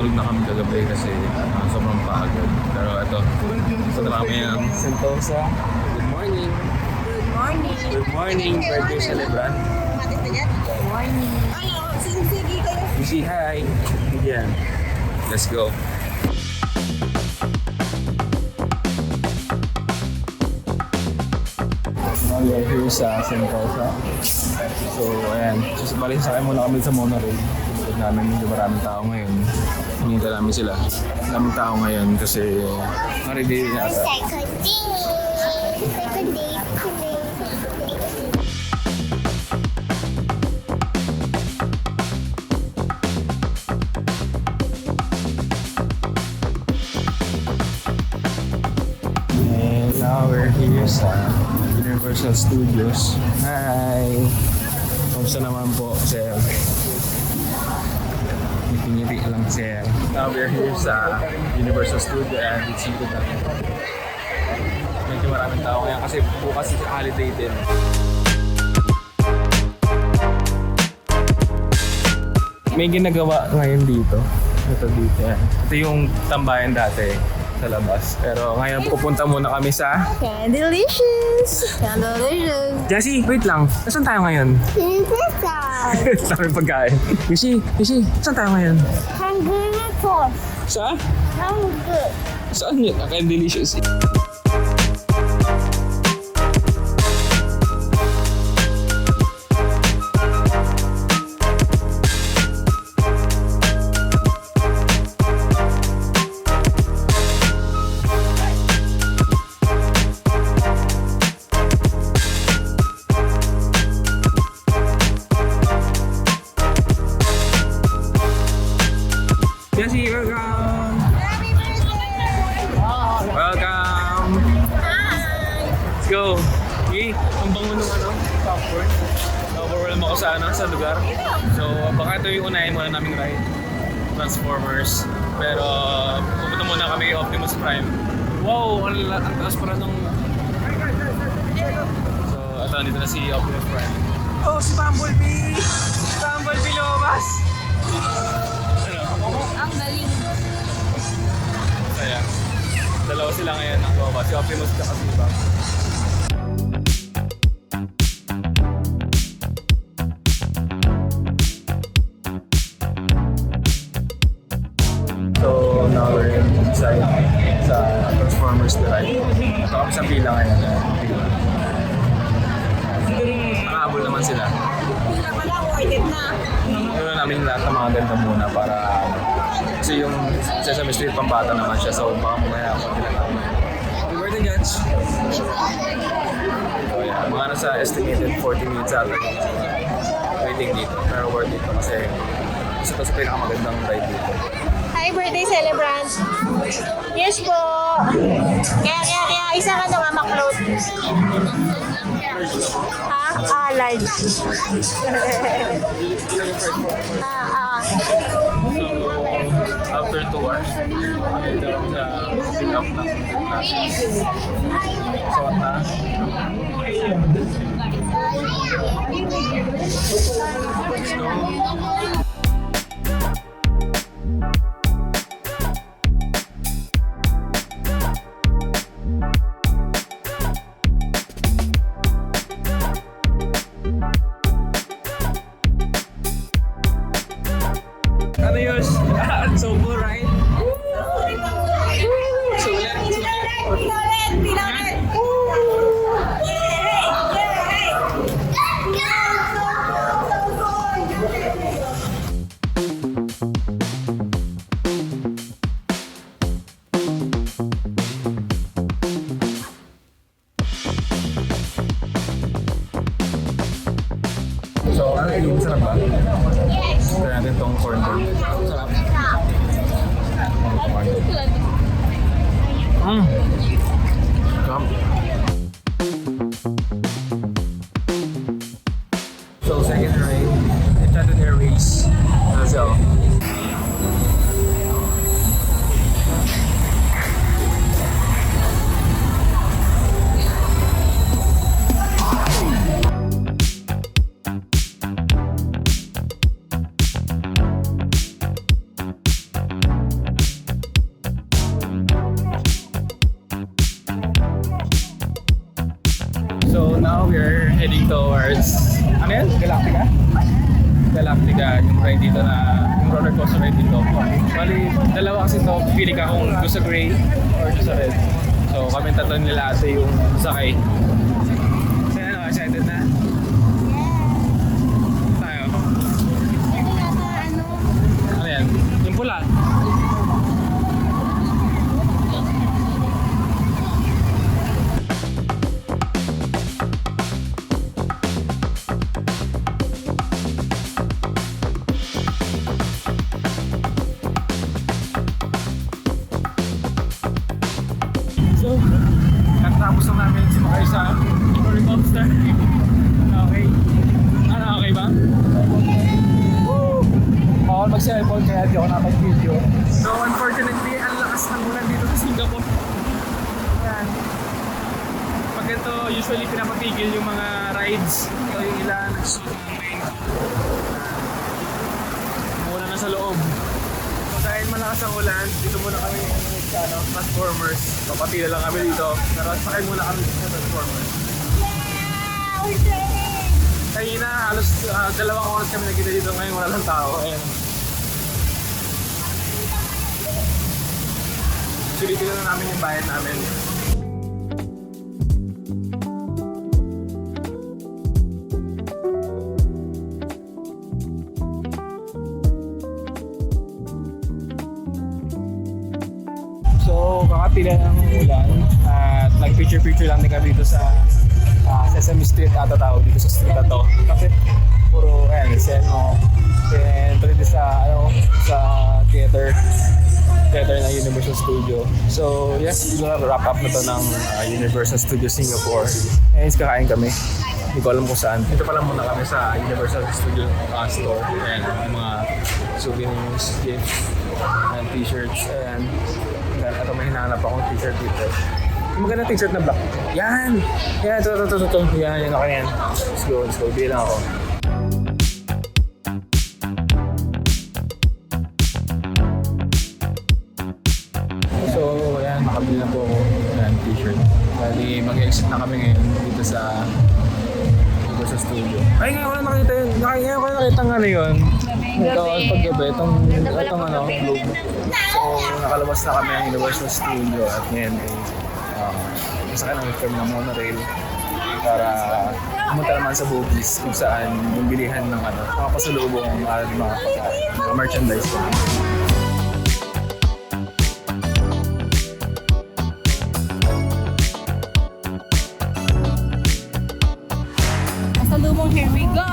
Natulog na kami kagabi kasi sobrang pagod. Pero ito, punta na kami ng Sentosa. Good morning! Good morning. Good morning, birthday celebrant. Good morning. Ano, sige kayo. Say hi! Yan. Let's go. Now we are here sa Sentosa. So, ayan. Balik sa akin muna kami sa monorail. Pinagod namin medyo maraming tao ngayon. Hinihintay namin sila. Maraming tao ngayon kasi na-ready rin yata. And now we're here sa Universal Studios. Hi! Kamusta naman po, sir? Ngiti lang, sir. Now we're here sa Universal Studios and it's dito na. Medyo maraming tao ngayon kasi bukas is holiday din. May ginagawa ngayon dito. Ito dito yan. Ito yung tambayan dati sa labas. Pero ngayon pupunta muna kami sa Candelicious. Candelicious. Jessie, wait lang. Nasaan tayo ngayon? Sa aming pagkain. Yushi, saan tayo ngayon? Hungry for. Sa? Hungry. Saan yun? Akain delicious. Jessie, welcome! Welcome! Let's go! Okay, ang bango ng popcorn. Na-overwhelm ako sa lugar. So, baka ito yung unahin muna naming ride. Transformers. Pero, pupunta muna kami kay Optimus Prime. Wow! Ang taas pala nung... So, ito, nandito na si Optimus Prime. Oh, si Bumblebee! Bumblebee Lobas! Ang galing. Kaya, dalawa sila ngayon ng Lobas. Si Optimus at si Bumblebee. So, now we're inside sa Transformers The Ride. Ito kami sa pila ngayon. Nakahabol naman sila. Pila pala, worth it na. Ano namin lahat ng mga ganda muna para kasi yung Sesame Street pambata naman siya, so baka mamaya ako tinatawag. We were the judge. So yeah, mga nasa estimated 40 minutes ata waiting dito. Pero worth it kasi isa to sa pinakamagandang ride dito. Hi, birthday celebrant. Yes po. Kaya, isa ka na ma-float. Ha? Ah, large. After 2 hours, ito sa pick-up ng Sota. Let's go. Ano yun? So cool, right? So, ano yun? Sarap ba? Try natin itong corn dog. Sarap. Come. So, second ride. Enchanted Airways. Let's go. yan? Galactica? Galactica, yung ride dito na, yung roller coaster ride dito. Bali, dalawa kasi ito, pili ka kung gusto sa gray or gusto sa red. So kami tatlo nila ate yung sakay. So ano, excited na? Tayo. Ano yan? Yung pula. So, natapos na namin sumakay sa roller coaster. Okay. Ano, okay ba? Woo! Bawal mag-cellphone kaya di ako nakapag-video. So, unfortunately, ang lakas ng ulan dito sa Singapore. Yan. Pag ito, usually pinapapigil yung mga rides. So, yung ilan, nagsusunod ng main. Muna na sa loob. So, dahil malakas ang ulan, dito muna kami sa Transformers. Papatila lang kami dito. Pero sakay muna kami sa Transformers. Kanina, halos 2 oras kami nakita dito. Ngayon wala lang tao. Ayan. Sulitin na namin yung bayad namin. So, kakapila ng ulan at nag-picture-picture lang din kami dito sa Sesame Street ata tawag dito sa street na to. Kasi puro, ayan, Seno. Then, ito dito sa, sa theater ng Universal Studio. So, yes, wrap up na to ng Universal Studio Singapore. Ngayon, kakain kami. Hindi ko alam kung saan. Dito pa lang muna kami sa Universal Studio store. Ayan, yung mga souvenirs, gifts, and t-shirts. Ayan. Ito may hinahanap akong t-shirt dito. Yung magandang t-shirt na black. Yan! Yan, ito. Yan, okay yan. Let's go. Bilang ako. So, ayan, makabili na po ako ng t-shirt. Bali, mag-exit na kami ngayon dito sa studio. Ay, ngayon ko na nakita yun. Ngayon ko na nakita nga na yun. Ito, paggabi, itong globe. So, nakalabas na kami ng Universal Studio at ngayon ay masakay namin kami ng monorail para pumunta naman sa Bugis kung saan yung bilihan ng mga pasalubong at mga pagkain, mga merchandise ko. Pasalubong, here we go!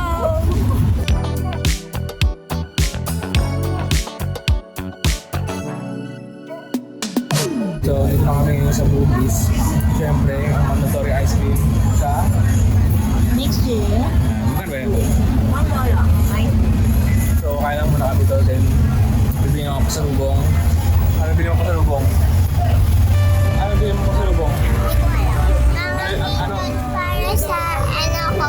So, dito na kami ngayon sa Bugis. Siyempre, ang mandatory ice cream sa... Next year? Magkano ba yan? So, kaya lang muna kami ito. Then, bibili ako pasalubong. Ano bibili mo pasalubong? Ano bibili mo pasalubong? Ano? Para sa para sa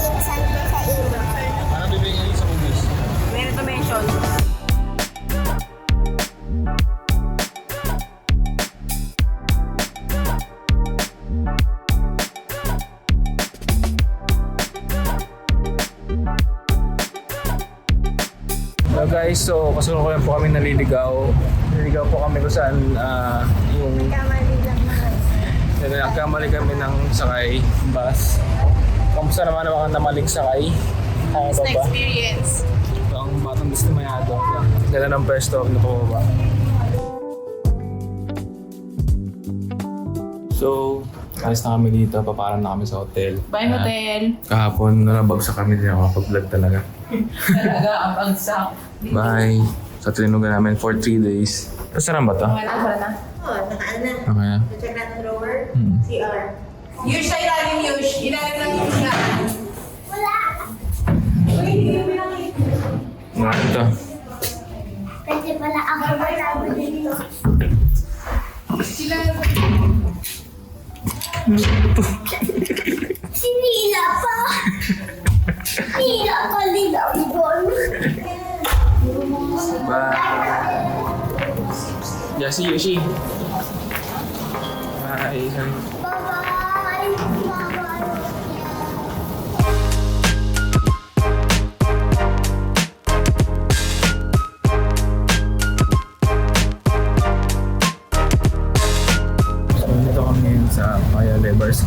pinsan ko sa iyo. Ano bibili ngayon sa Bugis? Meron to mention. So guys, so kasalukuyan po kami naliligaw. Naliligaw po kami kung saan yung Kamali lang naman. nagkamali kami ng sakay bus. Kamusta naman ang mga namaling sakay? Kaya ba ba? Experience. Ito ang batang gusto mayado. Ganda ng pwesto na po ba? So, alis na kami dito. Paparan na kami sa hotel. Bye, hotel. Kahapon, nabagsak kami din ako pag-vlog talaga. Talaga, ang bagsak. Bye! Sa trinugan namin for 3 days. Saan ba ito? Wala na. Oo, nakaano na. Okay. Check natin drawer. Hmm. CR. Yush sa ilalim, Yush. Ilalim lang yung na. Wala. Ano ito? Kasi pala ako matago dito. Sinila pa. Sinila ka din ang bon. Bye! Yasi, Yoshi! Bye! Bye-bye. Bye-bye.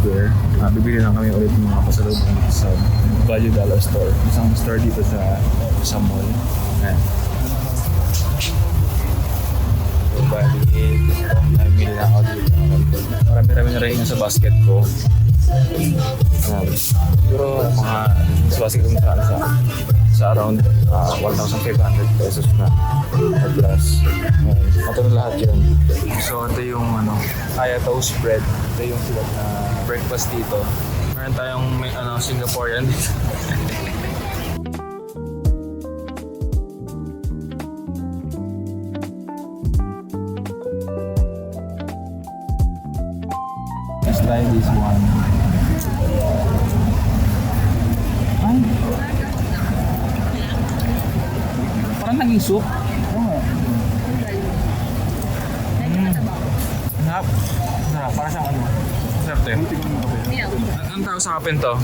Square. Bibili lang kami ulit ng mga pasalubong dito sa Value Dollar Store. Isang store dito sa mall. Ayan. So, bali, namimili na ako dito. Marami-rami na rin sa basket ko. Siguro mga sa basket ko sa around 1,500 pesos na plus. Ito na lahat yun. So ito yung Kaya Toast Bread. Ito yung silat na breakfast dito. Meron tayong Singaporean dito. Let's try this one. Ay. Parang naging soup. Oo. Sarap. Sarap. Para siyang Sarap to. Ang tawag sa kape to?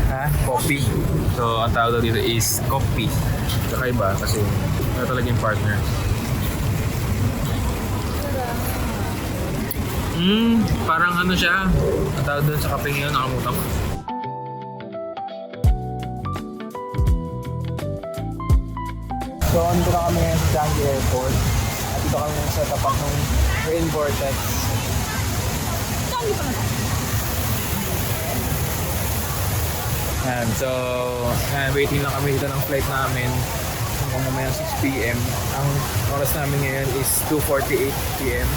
Ha? Coffee. So, ang tawag dito is coffee. Kakaiba kasi ito talaga yung partner. Parang siya. Ang tawag doon sa kape ngayon, nakalimutan ko. So, andito na kami ngayon sa Changi Airport. At dito kami sa tapat ng Rain Vortex. So, waiting lang kami dito ng flight namin hanggang mamaya 6 p.m. Ang oras namin ngayon is 2:48 p.m.